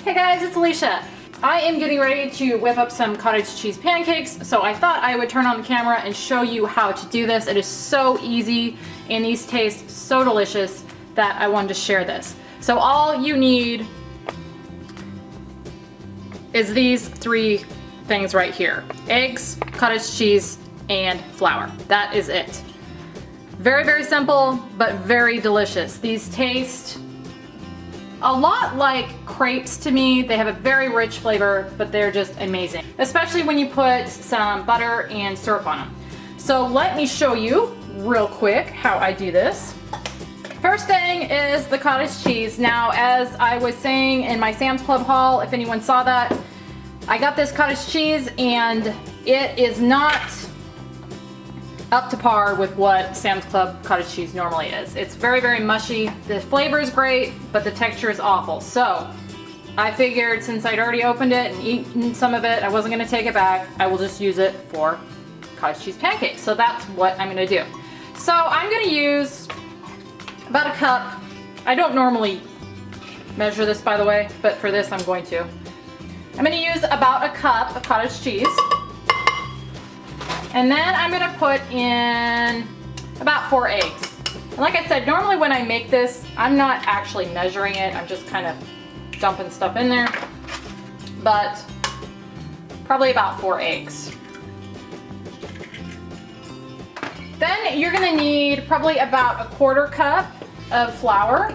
Hey guys, it's Alicia. I am getting ready to whip up some cottage cheese pancakes, so I thought I would turn on the camera and show you how to do this. It is so easy and these taste so delicious that I wanted to share this. So all you need is these three things right here: eggs, cottage cheese, and flour. That is it. Very, very simple, but very delicious. These taste a lot like crepes to me. They have a very rich flavor, but they're just amazing, especially when you put some butter and syrup on them. So let me show you real quick how I do this. First thing is the cottage cheese. Now, as I was saying in my Sam's Club haul, if anyone saw that, I got this cottage cheese and it is not up to par with what Sam's Club cottage cheese normally is. It's very, very mushy. The flavor is great, but the texture is awful. So I figured since I'd already opened it and eaten some of it, I wasn't gonna take it back. I will just use it for cottage cheese pancakes. So that's what I'm gonna do. So I'm gonna use about a cup. I don't normally measure this, by the way, but for this I'm going to. I'm gonna use about a cup of cottage cheese. And then I'm gonna put in about 4 eggs. And like I said, normally when I make this, I'm not actually measuring it. I'm just kind of dumping stuff in there. But probably about 4 eggs. Then you're gonna need probably about a 1/4 cup of flour.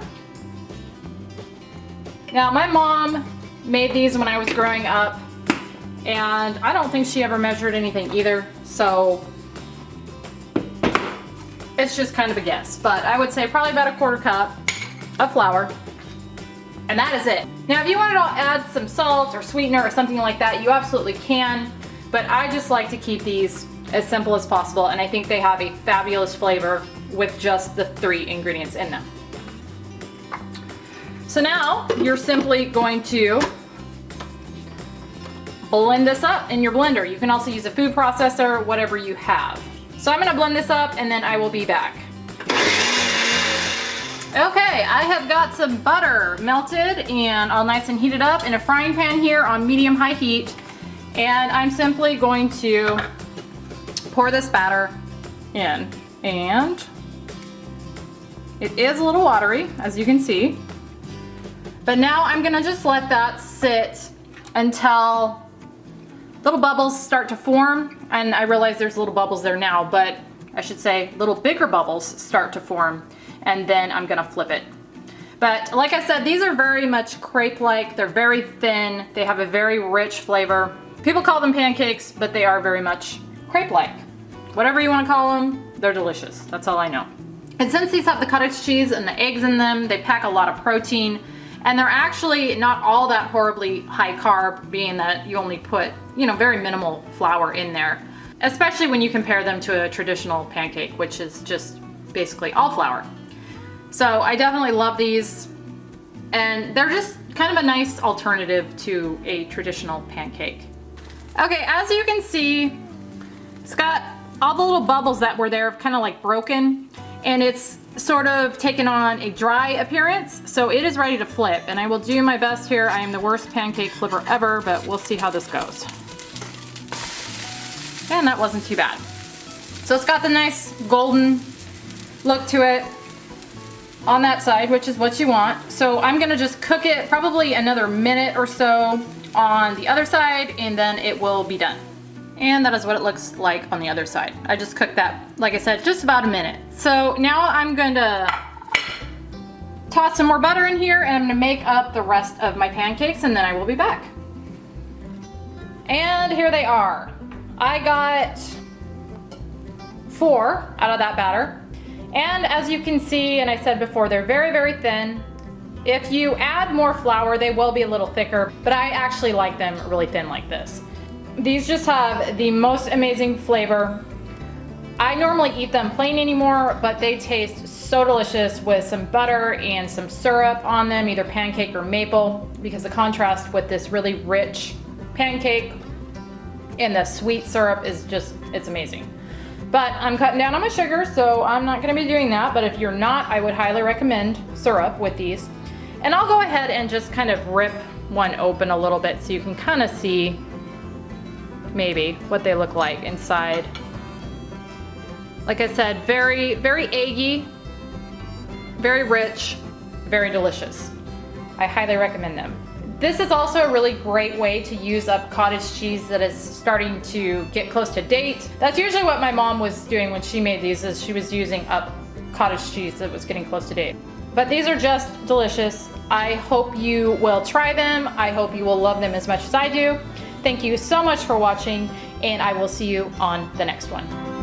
Now, my mom made these when I was growing up, and I don't think she ever measured anything either, so it's just kind of a guess. But I would say probably about a 1/4 cup of flour, and that is it. Now, if you wanted to add some salt or sweetener or something like that, you absolutely can, but I just like to keep these as simple as possible, and I think they have a fabulous flavor with just the 3 ingredients in them. So now you're simply going to blend this up in your blender. You can also use a food processor, whatever you have. So I'm gonna blend this up and then I will be back. Okay, I have got some butter melted and all nice and heated up in a frying pan here on medium-high heat. And I'm simply going to pour this batter in. And it is a little watery, as you can see. But now I'm gonna just let that sit until little bubbles start to form. And I realize there's little bubbles there now, but I should say little bigger bubbles start to form. And then I'm gonna flip it. But like I said, these are very much crepe-like. They're very thin. They have a very rich flavor. People call them pancakes, but they are very much crepe-like. Whatever you wanna call them, they're delicious. That's all I know. And since these have the cottage cheese and the eggs in them, they pack a lot of protein. And they're actually not all that horribly high carb, being that you only put, very minimal flour in there, especially when you compare them to a traditional pancake, which is just basically all flour. So I definitely love these, and they're just kind of a nice alternative to a traditional pancake. Okay, as you can see, it's got all the little bubbles that were there kind of like broken, and it's sort of taken on a dry appearance, so it is ready to flip, and I will do my best here. I am the worst pancake flipper ever, but we'll see how this goes. And that wasn't too bad. So it's got the nice golden look to it on that side, which is what you want. So I'm gonna just cook it probably another minute or so on the other side, and then it will be done. And that is what it looks like on the other side. I just cooked that, like I said, just about a minute. So now I'm going to toss some more butter in here, and I'm gonna make up the rest of my pancakes, and then I will be back. And here they are. I got 4 out of that batter. And as you can see, and I said before, they're very, very thin. If you add more flour, they will be a little thicker, but I actually like them really thin like this. These just have the most amazing flavor. I normally eat them plain anymore, but they taste so delicious with some butter and some syrup on them, either pancake or maple, because the contrast with this really rich pancake and the sweet syrup is just, it's amazing. But I'm cutting down on my sugar, so I'm not gonna be doing that, but if you're not, I would highly recommend syrup with these. And I'll go ahead and just kind of rip one open a little bit so you can kind of see maybe what they look like inside. Like I said, very, very eggy, very rich, very delicious. I highly recommend them. This is also a really great way to use up cottage cheese that is starting to get close to date. That's usually what my mom was doing when she made these, is she was using up cottage cheese that was getting close to date. But these are just delicious. I hope you will try them. I hope you will love them as much as I do. Thank you so much for watching, and I will see you on the next one.